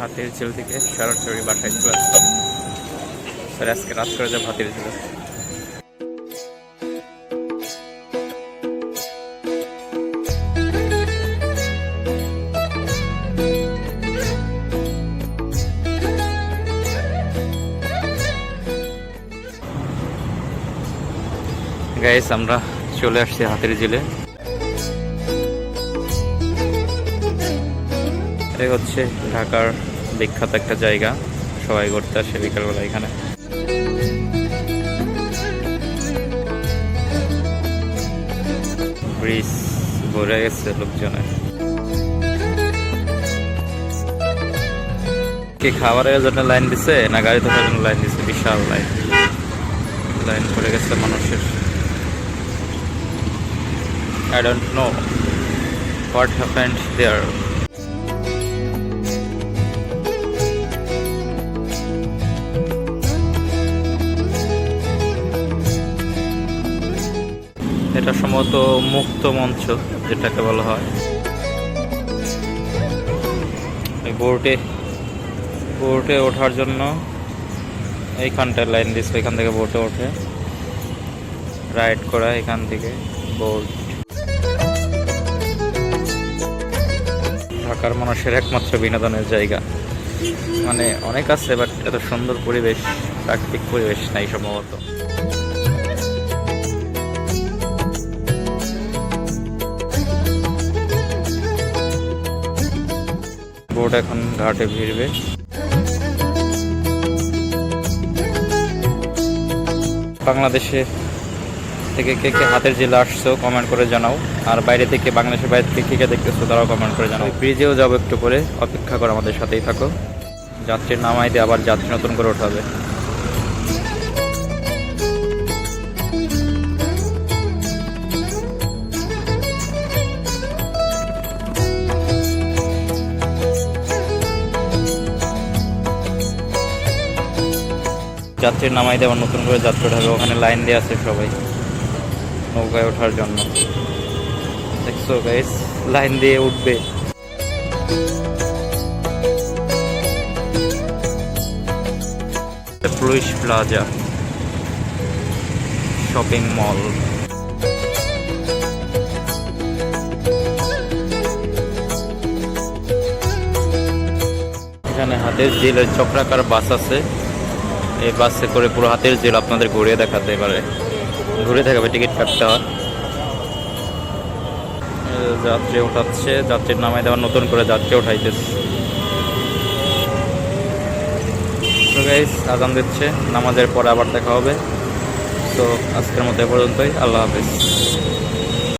হাতির ঝিল থেকে সরাসরি বাসায় চলে আসলাম। স্যার আজকে রাত করে যাবো হাতির ঝিলে। গাইস আমরা চলে আসছি হাতির ঝিলে। এই হচ্ছে ঢাকার বিখ্যাত একটা জায়গা, সবাই ঘুরতে আসে বিকালবেলা এখানে। ব্রিজ ভরে গেছে লোকজনে। কি খাবারের জন্য লাইন দিছে না গাড়ি ধরার জন্য লাইন দিছে? বিশাল লাইন, লাইন পড়ে গেছে মানুষের। I don't know what happened there. এটা সম্ভবত মুক্ত মঞ্চ যেটাকে বলা হয়। বোটে ওঠার জন্য এইখানটায় লাইন দিচ্ছে, এখান থেকে বোটে ওঠে রাইড করা, এখান থেকে বোট। ঢাকার মানুষের একমাত্র বিনোদনের জায়গা, মানে অনেক আছে বাট এত সুন্দর পরিবেশ, প্রাকৃতিক পরিবেশ নাই সম্ভবত। বোট এখন ঘাটে ভিড়বে। বাংলাদেশে থেকে কে কে হাতির ঝিলে আসছো কমেন্ট করে জানাও, আর বাইরে থেকে বাংলাদেশের বাইরে থেকে কে কে দেখতেছো তারাও কমেন্ট করে জানাও। ব্রিজেও যাবো একটু পরে, অপেক্ষা করো, আমাদের সাথেই থাকো। যাত্রী নামাই দিয়ে আবার যাত্রী নতুন করে ওঠাবে। যাত্রীর নামাই দিয়ে আবার নতুন করে যাত্রী ওঠাবে, ওখানে লাইন দিয়ে আছে সবাই নৌকায় ওঠার জন্য। দেখছো গাইস, লাইন দিয়ে উঠবে। Police plaza shopping mall. এখানে হাতির ঝিলের চক্রাকার বাস আছে, এই বাসে করে পুরো হাতির ঝিল আপনাদের ঘুরিয়ে দেখাতে পারে, ঘুরে দেখাবে, টিকিট কাটতে হয়। যাত্রী ওঠাচ্ছে, যাত্রীর নামাই দেওয়ার নতুন করে যাত্রী উঠাইতেছে। তো গাইস আজান দিচ্ছে, নামাজের পরে আবার দেখা হবে। তো আজকের মতো এ পর্যন্তই, আল্লাহ হাফেজ।